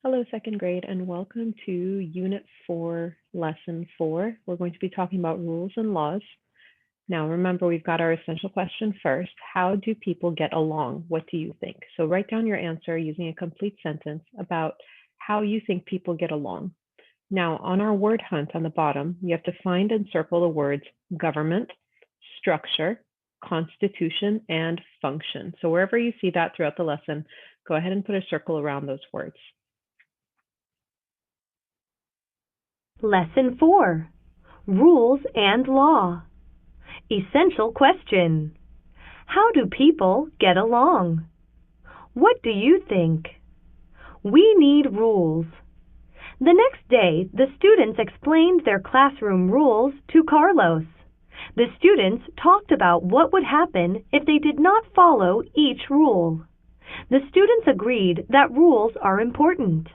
Hello, second grade, and welcome to Unit 4, Lesson 4. We're going to be talking about rules and laws. Now, remember, we've got our essential question first. How do people get along? What do you think? So write down your answer using a complete sentence about how you think people get along. Now, on our word hunt on the bottom, you have to find and circle the words government, structure, constitution, and function. So wherever you see that throughout the lesson, go ahead and put a circle around those words. Lesson 4. Rules and Law. Essential question. How do people get along? What do you think? We need rules. The next day, the students explained their classroom rules to Carlos. The students talked about what would happen if they did not follow each rule. The students agreed that rules are important.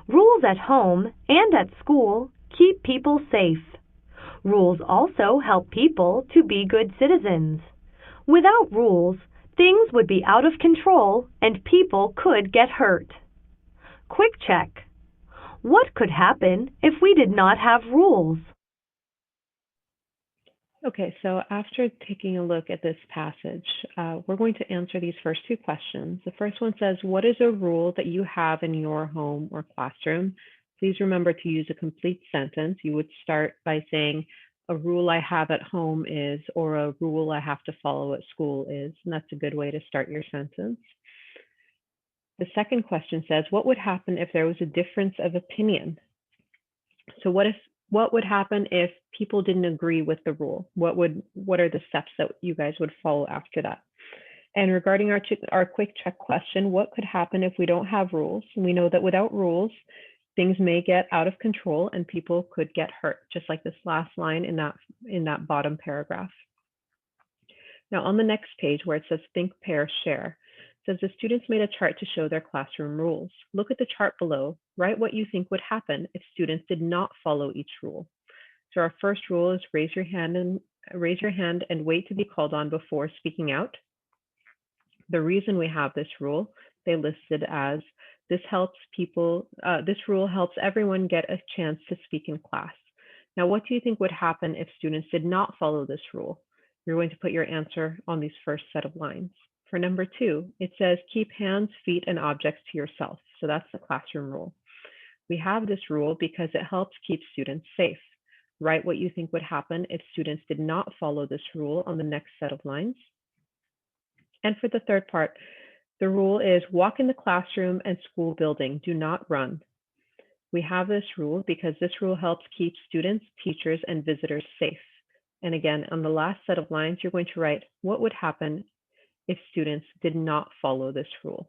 Rules at home and at school keep people safe. Rules also help people to be good citizens. Without rules, things would be out of control and people could get hurt. Quick check. What could happen if we did not have rules? Okay, so after taking a look at this passage, we're going to answer these first two questions. The first one says, what is a rule that you have in your home or classroom? Please remember to use a complete sentence. You would start by saying, a rule I have at home is, or a rule I have to follow at school is, and that's a good way to start your sentence. The second question says, what would happen if there was a difference of opinion? So what would happen if people didn't agree with the rule? What are the steps that you guys would follow after that? And regarding our quick check question, what could happen if we don't have rules? And we know that without rules, things may get out of control and people could get hurt, just like this last line in that bottom paragraph. Now on the next page where it says think, pair, share, it says the students made a chart to show their classroom rules. Look at the chart below. Write what you think would happen if students did not follow each rule. So our first rule is raise your hand and wait to be called on before speaking out. The reason we have this rule, they listed as this rule helps everyone get a chance to speak in class. Now, what do you think would happen if students did not follow this rule? You're going to put your answer on these first set of lines. For number 2, it says keep hands, feet, and objects to yourself. So that's the classroom rule. We have this rule because it helps keep students safe. Write what you think would happen if students did not follow this rule on the next set of lines. And for the third part, the rule is walk in the classroom and school building, do not run. We have this rule because this rule helps keep students, teachers, and visitors safe. And again, on the last set of lines, you're going to write what would happen if students did not follow this rule.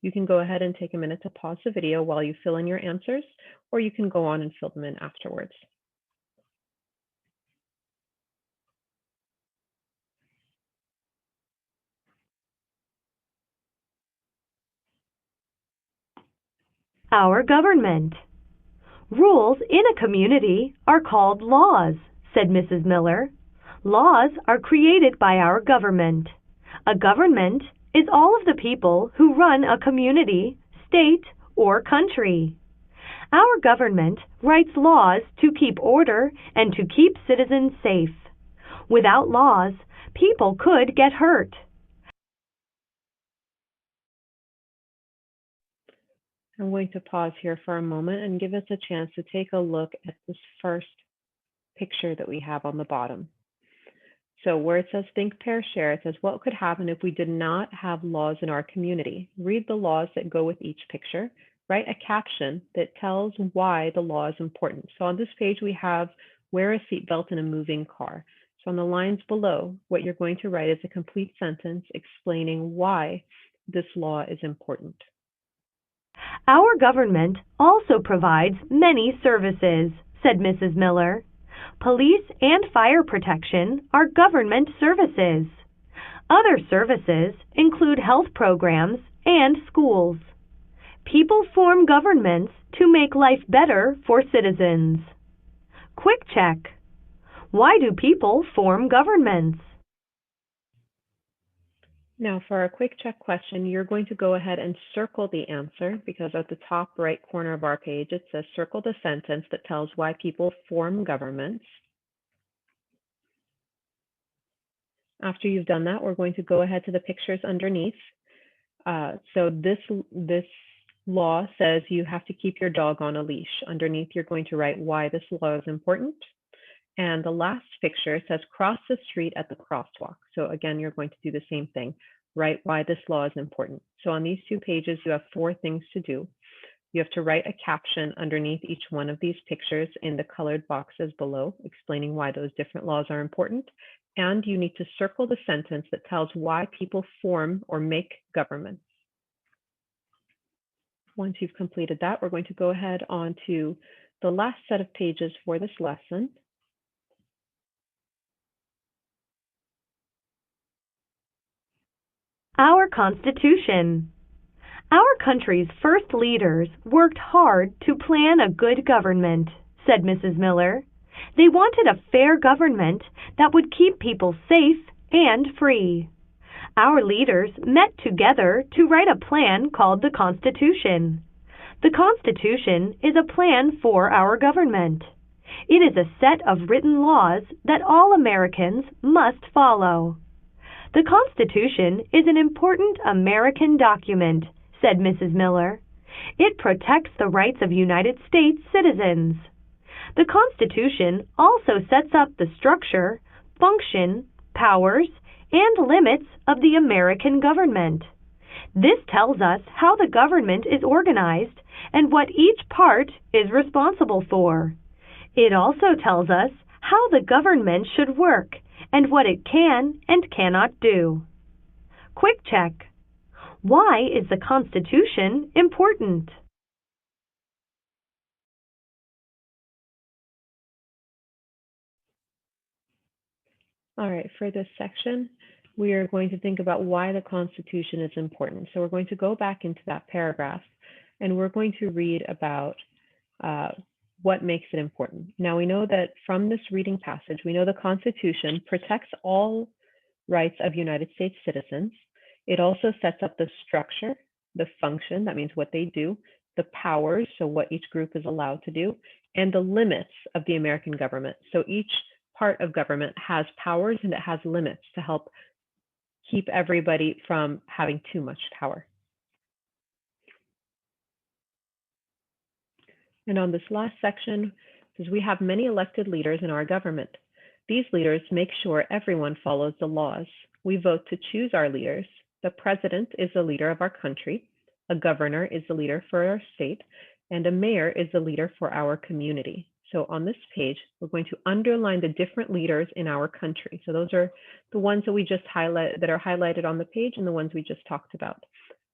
You can go ahead and take a minute to pause the video while you fill in your answers, or you can go on and fill them in afterwards. Our government. Rules in a community are called laws, said Mrs. Miller. Laws are created by our government. A government is all of the people who run a community, state, or country. Our government writes laws to keep order and to keep citizens safe. Without laws, people could get hurt. I'm going to pause here for a moment and give us a chance to take a look at this first picture that we have on the bottom. So where it says think, pair, share, it says what could happen if we did not have laws in our community? Read the laws that go with each picture. Write a caption that tells why the law is important. So on this page, we have wear a seatbelt in a moving car. So on the lines below, what you're going to write is a complete sentence explaining why this law is important. Our government also provides many services, said Mrs. Miller. Police and fire protection are government services. Other services include health programs and schools. People form governments to make life better for citizens. Quick check. Why do people form governments? Now, for our quick check question, you're going to go ahead and circle the answer because at the top right corner of our page, it says circle the sentence that tells why people form governments. After you've done that, we're going to go ahead to the pictures underneath. So this law says you have to keep your dog on a leash. Underneath, you're going to write why this law is important. And the last picture says cross the street at the crosswalk. So again, you're going to do the same thing, write why this law is important. So on these 2 pages, you have 4 things to do. You have to write a caption underneath each one of these pictures in the colored boxes below, explaining why those different laws are important. And you need to circle the sentence that tells why people form or make governments. Once you've completed that, we're going to go ahead on to the last set of pages for this lesson. Our Constitution. Our country's first leaders worked hard to plan a good government, said Mrs. Miller. They wanted a fair government that would keep people safe and free. Our leaders met together to write a plan called the Constitution. The Constitution is a plan for our government. It is a set of written laws that all Americans must follow. The Constitution is an important American document, said Mrs. Miller. It protects the rights of United States citizens. The Constitution also sets up the structure, function, powers, and limits of the American government. This tells us how the government is organized and what each part is responsible for. It also tells us how the government should work and what it can and cannot do. Quick check. Why is the Constitution important? All right, for this section, we are going to think about why the Constitution is important. So we're going to go back into that paragraph and we're going to read about what makes it important. Now we know that from this reading passage, we know the Constitution protects all rights of United States citizens. It also sets up the structure, the function, that means what they do, the powers, so what each group is allowed to do, and the limits of the American government. So each part of government has powers and it has limits to help keep everybody from having too much power. And on this last section, says we have many elected leaders in our government. These leaders make sure everyone follows the laws. We vote to choose our leaders. The president is the leader of our country. A governor is the leader for our state, and a mayor is the leader for our community. So on this page, we're going to underline the different leaders in our country. So those are the ones that we just highlight, that are highlighted on the page, and the ones we just talked about.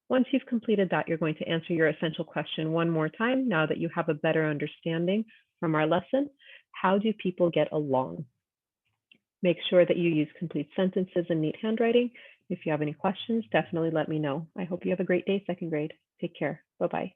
Once you've completed that, you're going to answer your essential question one more time now that you have a better understanding from our lesson. How do people get along? Make sure that you use complete sentences and neat handwriting. If you have any questions, definitely let me know. I hope you have a great day, second grade. Take care. Bye-bye.